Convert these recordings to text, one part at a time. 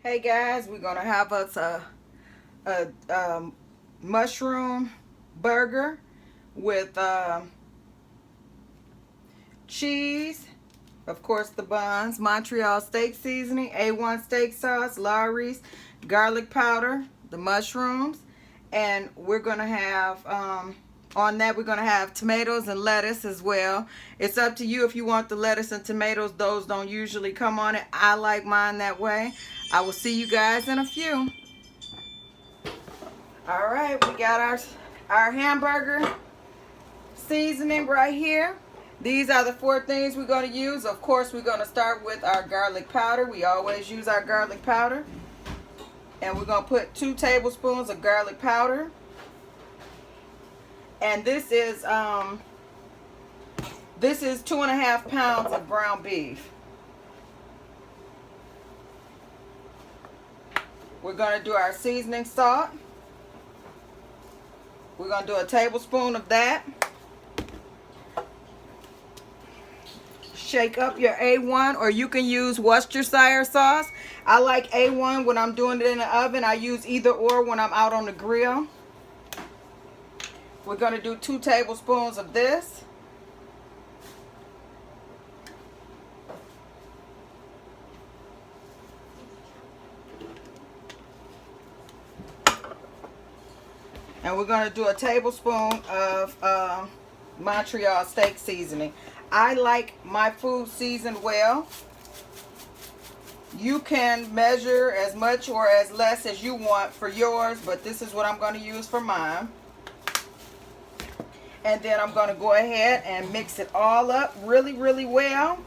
Hey guys, we're gonna have us a mushroom burger with cheese, of course the buns, Montreal steak seasoning, A-1 steak sauce, Lawry's garlic powder, the mushrooms, and we're gonna have on that we're gonna have tomatoes and lettuce as well. It's up to you if you want the lettuce and tomatoes. Those don't usually come on it. I like mine that way. I will see you guys in a few. All right, we got our hamburger seasoning right here. These are the 4 things we're going to use. Of course, we're going to start with our garlic powder. We always use our garlic powder. And we're going to put 2 tablespoons of garlic powder. And this is 2.5 pounds of ground beef. We're going to do our seasoning salt. We're going to do a tablespoon of that. Shake up your A1, or you can use Worcestershire sauce. I like A1 when I'm doing it in the oven. I use either or when I'm out on the grill. We're going to do 2 tablespoons of this. And we're going to do a tablespoon of Montreal steak seasoning. I like my food seasoned well. You can measure as much or as less as you want for yours, but this is what I'm going to use for mine. And then I'm going to go ahead and mix it all up really, really well.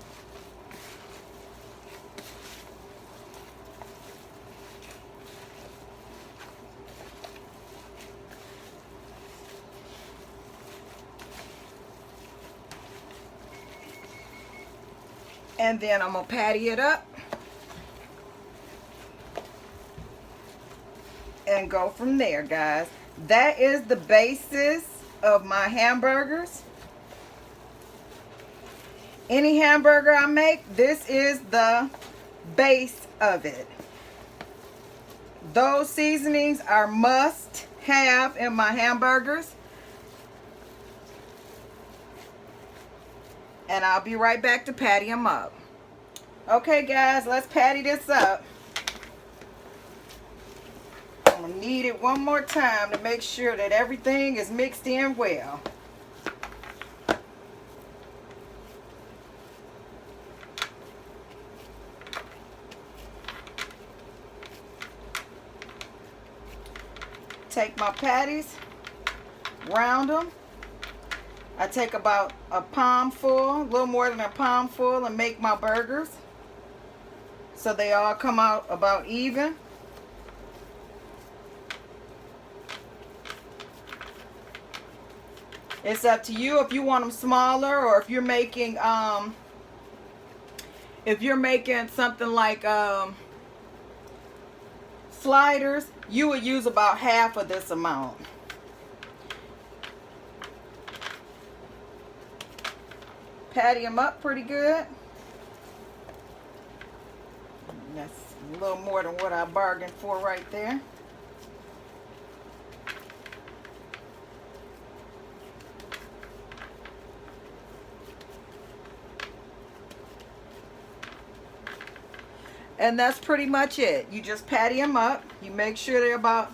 And then I'm going to patty it up and go from there, guys. That is the basis of my hamburgers. Any hamburger I make, this is the base of it. Those seasonings are must have in my hamburgers. And I'll be right back to patty them up. Okay guys, let's patty this up. I'm gonna knead it one more time to make sure that everything is mixed in well. Take my patties, round them. I take about a palm full, a little more than a palm full, and make my burgers so they all come out about even. It's up to you if you want them smaller, or if you're making something like sliders, you would use about half of this amount. Patty them up pretty good. That's a little more than what I bargained for right there. And that's pretty much it. You just patty them up. You make sure they're about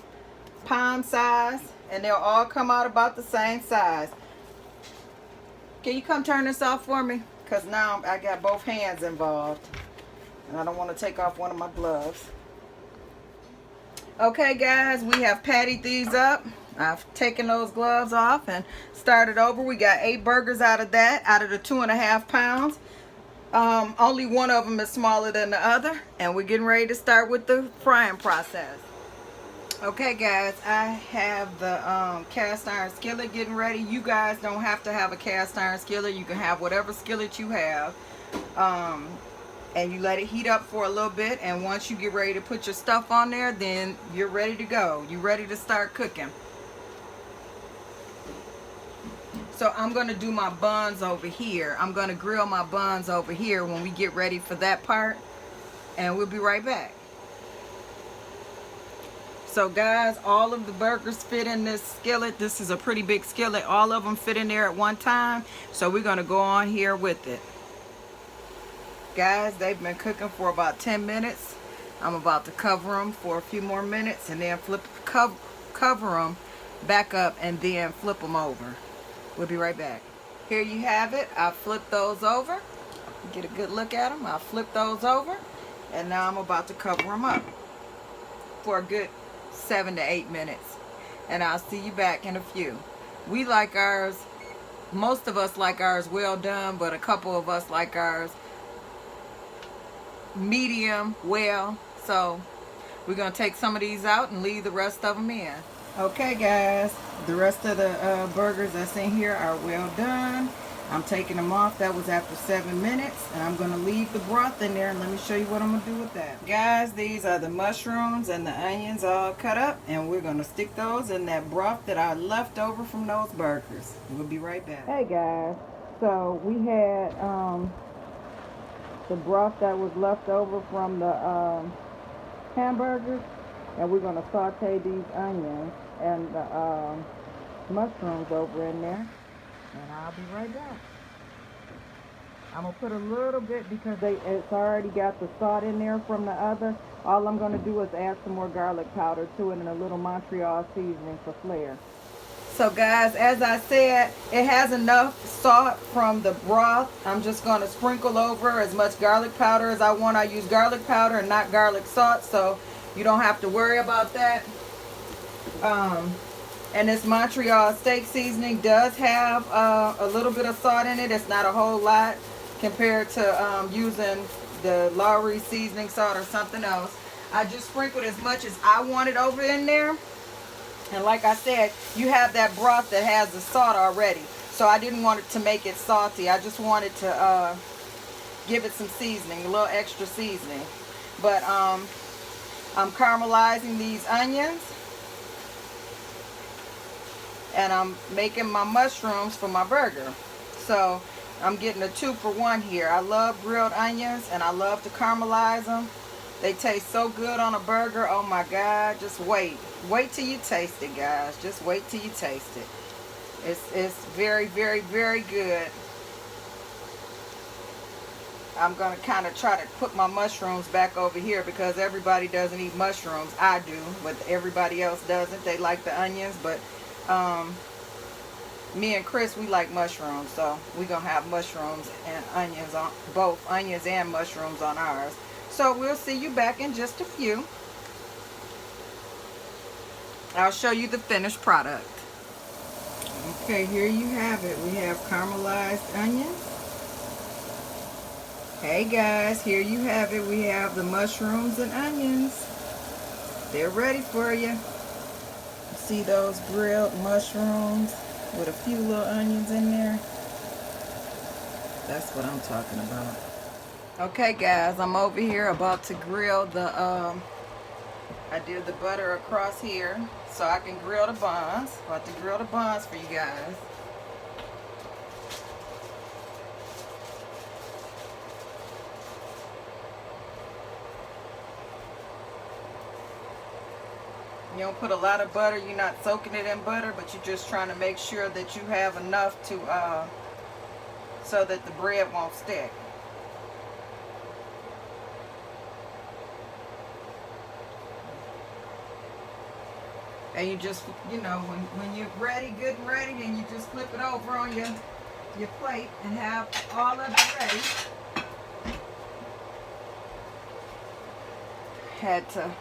palm size, and they'll all come out about the same size. Can you come turn this off for me? Because now I got both hands involved. And I don't want to take off one of my gloves. Okay guys, we have pattied these up. I've taken those gloves off and started over. We got 8 burgers out of that, out of the 2.5 pounds. Only one of them is smaller than the other. And we're getting ready to start with the frying process. Okay guys, I have the cast iron skillet getting ready. You guys don't have to have a cast iron skillet. You can have whatever skillet you have. And you let it heat up for a little bit, and once you get ready to put your stuff on there, then you're ready to go. You're ready to start cooking. So I'm going to do my buns over here. I'm going to grill my buns over here when we get ready for that part, and we'll be right back. So guys, all of the burgers fit in this skillet. This is a pretty big skillet. All of them fit in there at one time. So we're gonna go on here with it. Guys, they've been cooking for about 10 minutes. I'm about to cover them for a few more minutes and then cover them back up and then flip them over. We'll be right back. Here you have it. I flipped those over. Get a good look at them. I flipped those over and now I'm about to cover them up for a good 7 to 8 minutes. And I'll see you back in a few. We like ours, most of us like ours well done, but a couple of us like ours medium well. So we're gonna take some of these out and leave the rest of them in. Okay guys, the rest of the burgers that's in here are well done. I'm taking them off. That was after 7 minutes, and I'm gonna leave the broth in there and let me show you what I'm gonna do with that. Guys, these are the mushrooms and the onions all cut up, and we're gonna stick those in that broth that I left over from those burgers. We'll be right back. Hey guys, so we had the broth that was left over from the hamburgers, and we're going to saute these onions and the mushrooms over in there, and I'll be right back. I'm going to put a little bit because it's already got the salt in there from the other. All I'm going to do is add some more garlic powder to it and a little Montreal seasoning for flair. So guys, as I said, it has enough salt from the broth. I'm just going to sprinkle over as much garlic powder as I want. I use garlic powder and not garlic salt, so you don't have to worry about that. And this Montreal steak seasoning does have a little bit of salt in it. It's not a whole lot compared to using the Lowry seasoning salt or something else. I just sprinkled as much as I wanted over in there. And like I said, you have that broth that has the salt already. So I didn't want it to make it salty. I just wanted to give it some seasoning, a little extra seasoning. But I'm caramelizing these onions. And I'm making my mushrooms for my burger. So I'm getting a 2-for-1 here. I love grilled onions and I love to caramelize them. They taste so good on a burger. Oh my God, just wait. Wait till you taste it, guys. Just wait till you taste it. It's very, very, very good. I'm going to kind of try to put my mushrooms back over here because everybody doesn't eat mushrooms. I do, but everybody else doesn't. They like the onions, but me and Chris, we like mushrooms. So we're going to have mushrooms and onions on, both onions and mushrooms on ours. So we'll see you back in just a few. I'll show you the finished product. Okay, here you have it. We have caramelized onions. Hey guys, here you have it. We have the mushrooms and onions. They're ready for you. See those grilled mushrooms with a few little onions in there? That's what I'm talking about. Okay guys, I'm over here about to grill the, I did the butter across here so I can grill the buns. About to grill the buns for you guys. You don't put a lot of butter, you're not soaking it in butter, but you're just trying to make sure that you have enough to, so that the bread won't stick. And you just, you know, when you're ready, good and ready, then you just flip it over on your plate and have all of it ready. Had to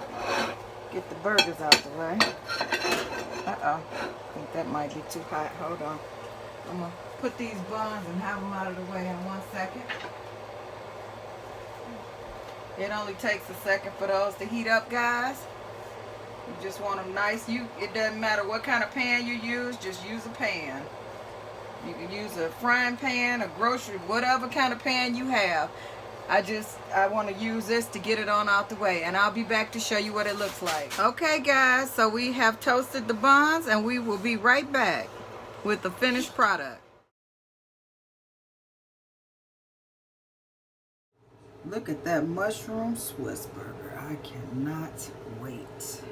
get the burgers out the way. Uh-oh. I think that might be too hot. Hold on. I'm going to put these buns and have them out of the way in 1 second. It only takes a second for those to heat up, guys. You just want them nice. It doesn't matter what kind of pan you use, just use a pan. You can use a frying pan, a grocery, whatever kind of pan you have. I want to use this to get it on out the way, and I'll be back to show you what it looks like. Okay guys, so we have toasted the buns and we will be right back with the finished product. Look at that mushroom Swiss burger. I cannot wait.